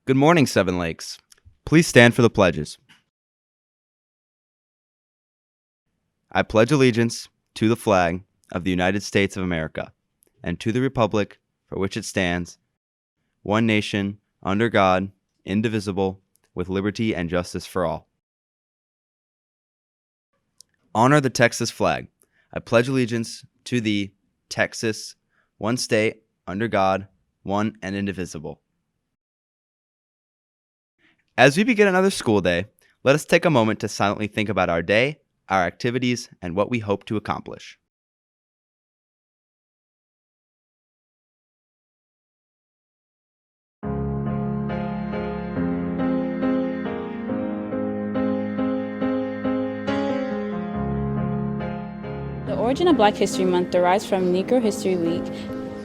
Good morning, Seven Lakes. Please stand for the pledges. I pledge allegiance to the flag of the United States of America and to the republic for which it stands, one nation, under God, indivisible, with liberty and justice for all. Honor the Texas flag. I pledge allegiance to the Texas, one state, under God, one and indivisible. As we begin another school day, let us take a moment to silently think about our day, our activities, and what we hope to accomplish. The origin of Black History Month derives from Negro History Week,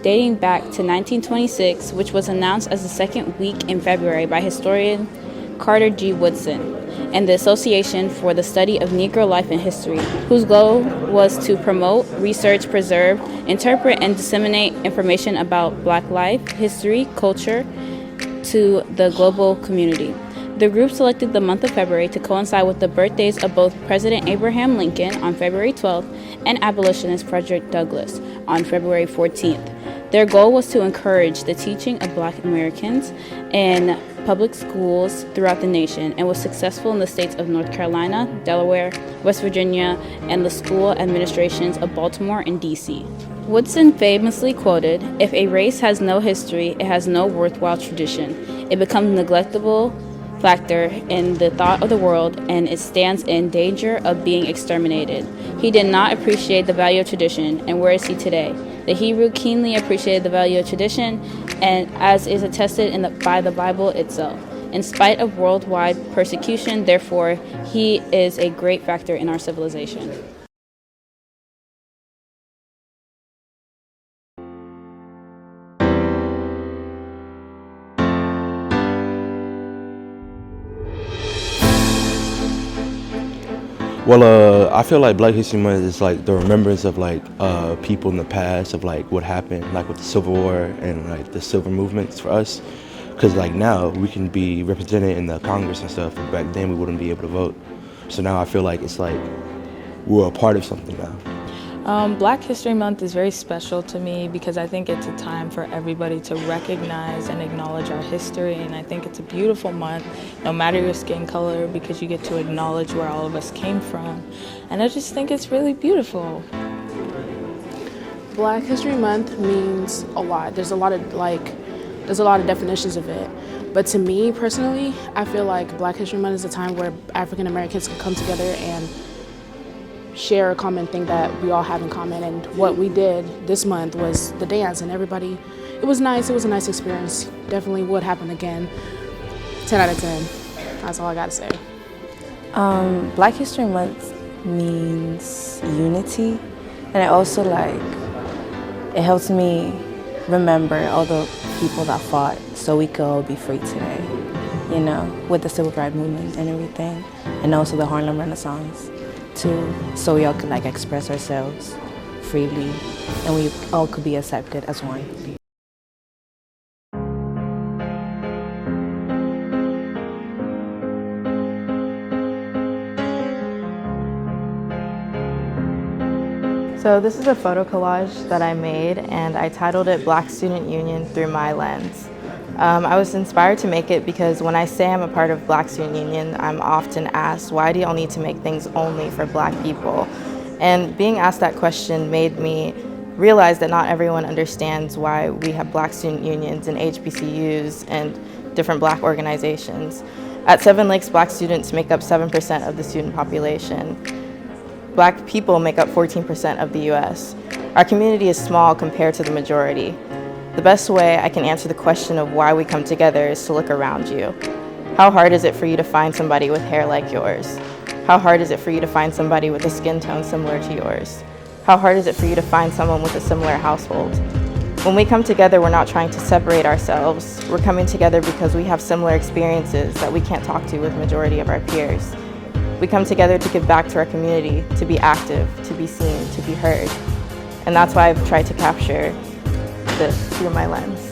dating back to 1926, which was announced as the second week in February by historian Carter G. Woodson and the Association for the Study of Negro Life and History, whose goal was to promote, research, preserve, interpret, and disseminate information about Black life, history, culture to the global community. The group selected the month of February to coincide with the birthdays of both President Abraham Lincoln on February 12th and abolitionist Frederick Douglass on February 14th. Their goal was to encourage the teaching of Black Americans in public schools throughout the nation and was successful in the states of North Carolina, Delaware, West Virginia, and the school administrations of Baltimore and D.C. Woodson famously quoted, "If a race has no history, it has no worthwhile tradition. It becomes a neglectable factor in the thought of the world, and it stands in danger of being exterminated." He did not appreciate the value of tradition, and where is he today? The Hebrew keenly appreciated the value of tradition, and as is attested by the Bible itself. In spite of worldwide persecution, therefore, he is a great factor in our civilization. Well, I feel like Black History Month is like the remembrance of like people in the past of like what happened like with the Civil War and like the civil movements for us. Because like now we can be represented in the Congress and stuff, but back then we wouldn't be able to vote. So now I feel like it's like we're a part of something now. Black History Month is very special to me because I think it's a time for everybody to recognize and acknowledge our history, and I think it's a beautiful month, no matter your skin color, because you get to acknowledge where all of us came from, and I just think it's really beautiful. Black History Month means a lot. There's a lot of definitions of it. But to me personally, I feel like Black History Month is a time where African Americans can come together and share a common thing that we all have in common. And what we did this month was the dance, and everybody, it was nice. It was a nice experience. Definitely would happen again. 10 out of 10. That's all I gotta say. Black History Month means unity, and it also it helps me remember all the people that fought so we could all be free today, you know, with the civil rights movement and everything, and also the Harlem Renaissance too, so we all could like express ourselves freely and we all could be accepted as one. So this is a photo collage that I made, and I titled it Black Student Union Through My Lens. I was inspired to make it because when I say I'm a part of Black Student Union, I'm often asked, why do y'all need to make things only for Black people? And being asked that question made me realize that not everyone understands why we have Black student unions and HBCUs and different Black organizations. At Seven Lakes, Black students make up 7% of the student population. Black people make up 14% of the US. Our community is small compared to the majority. The best way I can answer the question of why we come together is to look around you. How hard is it for you to find somebody with hair like yours? How hard is it for you to find somebody with a skin tone similar to yours? How hard is it for you to find someone with a similar household? When we come together, we're not trying to separate ourselves. We're coming together because we have similar experiences that we can't talk to with majority of our peers. We come together to give back to our community, to be active, to be seen, to be heard. And that's why I've tried to capture this through my lens.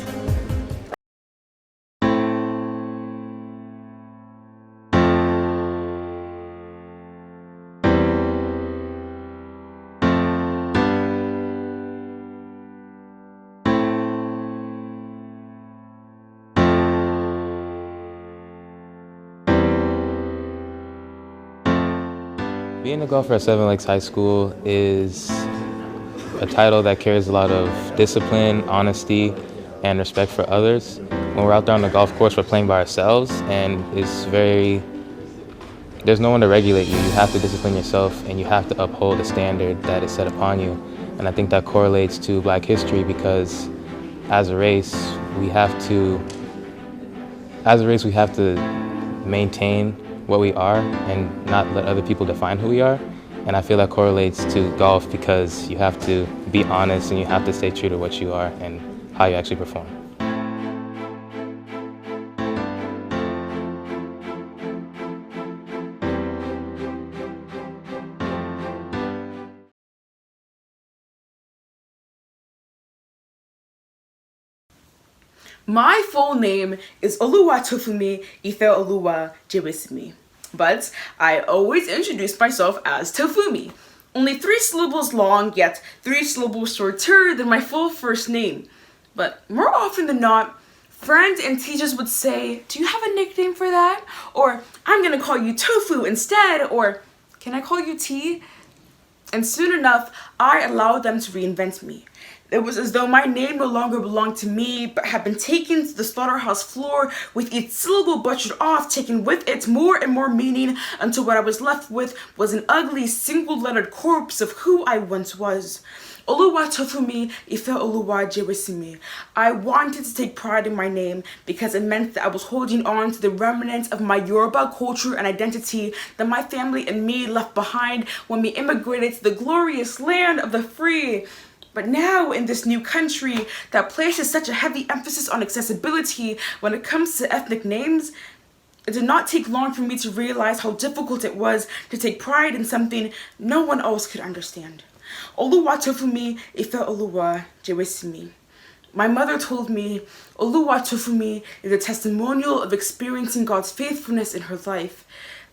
Being a golfer at Seven Lakes High School is a title that carries a lot of discipline, honesty, and respect for others. When we're out there on the golf course, we're playing by ourselves, and there's no one to regulate you. You have to discipline yourself, and you have to uphold the standard that is set upon you. And I think that correlates to Black history because as a race, we have to maintain what we are and not let other people define who we are. And I feel that correlates to golf because you have to be honest and you have to stay true to what you are and how you actually perform. My full name is Oluwatofumi Ife-Oluwa Jewesimi, but I always introduce myself as Tofumi. Only 3 syllables long, yet 3 syllables shorter than my full first name. But more often than not, friends and teachers would say, "Do you have a nickname for that?" Or, "I'm gonna call you Tofu instead," or, "Can I call you T?" And soon enough, I allowed them to reinvent me. It was as though my name no longer belonged to me, but had been taken to the slaughterhouse floor with each syllable butchered off, taking with it more and more meaning until what I was left with was an ugly, single-lettered corpse of who I once was. Oluwatofumi Ife-Oluwa Jewesimi. I wanted to take pride in my name because it meant that I was holding on to the remnants of my Yoruba culture and identity that my family and me left behind when we immigrated to the glorious land of the free. But now, in this new country that places such a heavy emphasis on accessibility when it comes to ethnic names, it did not take long for me to realize how difficult it was to take pride in something no one else could understand. Oluwatofumi Ife-Oluwa Jewesimi. My mother told me Oluwatofumi is a testimonial of experiencing God's faithfulness in her life.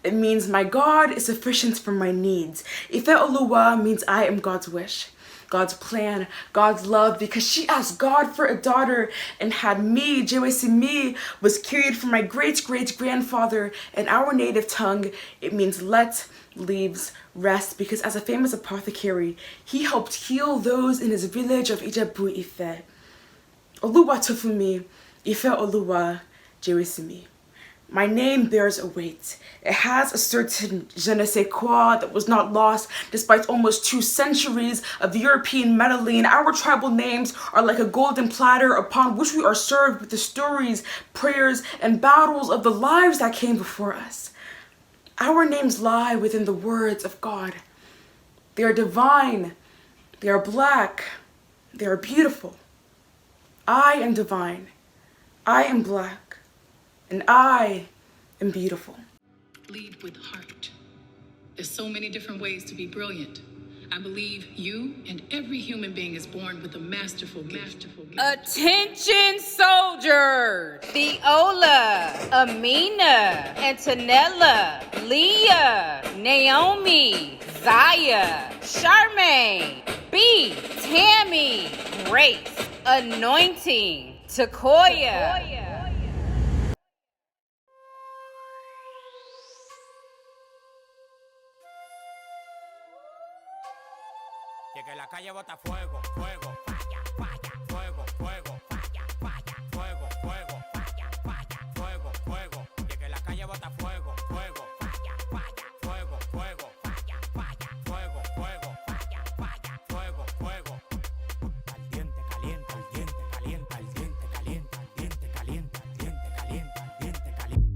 It means my God is sufficient for my needs. Ife-Oluwa means I am God's wish, God's plan, God's love, because she asked God for a daughter and had me. Jewesimi was carried from my great-great-grandfather. In our native tongue, it means let leaves rest, because as a famous apothecary, he helped heal those in his village of Ijebu Ife. Oluwatofumi Ife-Oluwa Jewesimi. My name bears a weight. It has a certain je ne sais quoi that was not lost despite almost 2 centuries of the European meddling. Our tribal names are like a golden platter upon which we are served with the stories, prayers, and battles of the lives that came before us. Our names lie within the words of God. They are divine. They are Black. They are beautiful. I am divine. I am Black. And I am beautiful. Lead with heart. There's so many different ways to be brilliant. I believe you and every human being is born with a masterful gift. Attention soldiers! Viola, Amina, Antonella, Leah, Naomi, Zaya, Charmaine, B, Tammy, Grace, Anointing, Takoya. Que la calle bota fuego, fuego, falla, falla, fuego, fuego, falla, falla, fuego, fuego, falla, falla, fuego, fuego. Que la calle bota fuego, fuego, falla, falla, fuego, fuego, falla, falla, fuego, fuego, falla, falla, fuego, fuego. Al diente calienta, al diente calienta, al diente calienta, al diente calienta, al diente calienta, al diente calienta.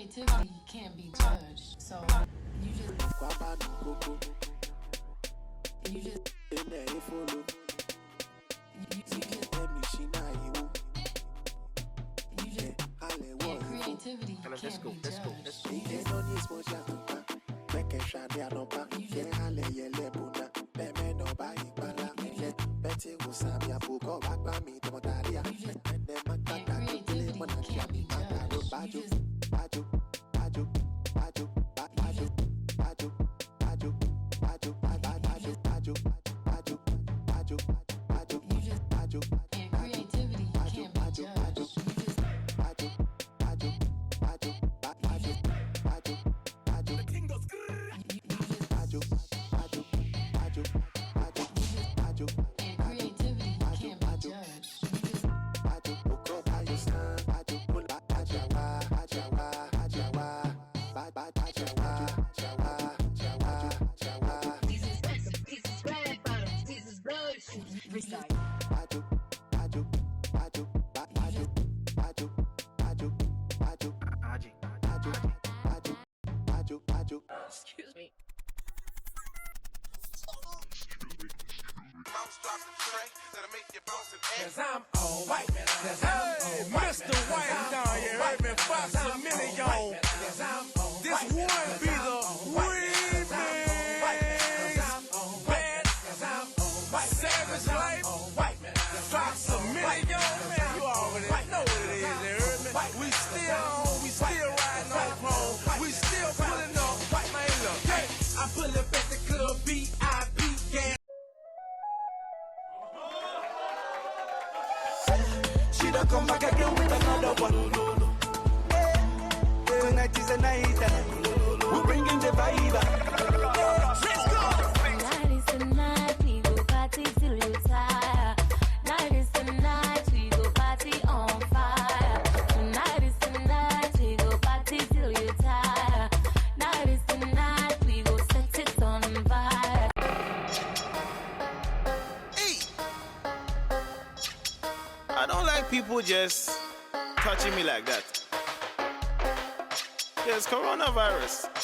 creativity can't be judged. So you just creativity can't be Excuse me. Cause I'm all white, man. Hey, Mr. White Dog, you heard me? Fox a million. This one be the remix. Bad, savage life. Fox a million, man. You already know what it is, you heard me? We still riding on chrome. We still pulling up, man. Look, hey, I pull up at the club, VIP gang. She don't come back again with another one. Tonight is the night. We're bringing the vibe. Let's go. Tonight is the night. We go party till you tire. Night is the night. We go party on fire. Tonight is the night. We go party till you tire. Night is the night. We go set it on fire. Hey, I don't like people just touching me like that. There's coronavirus.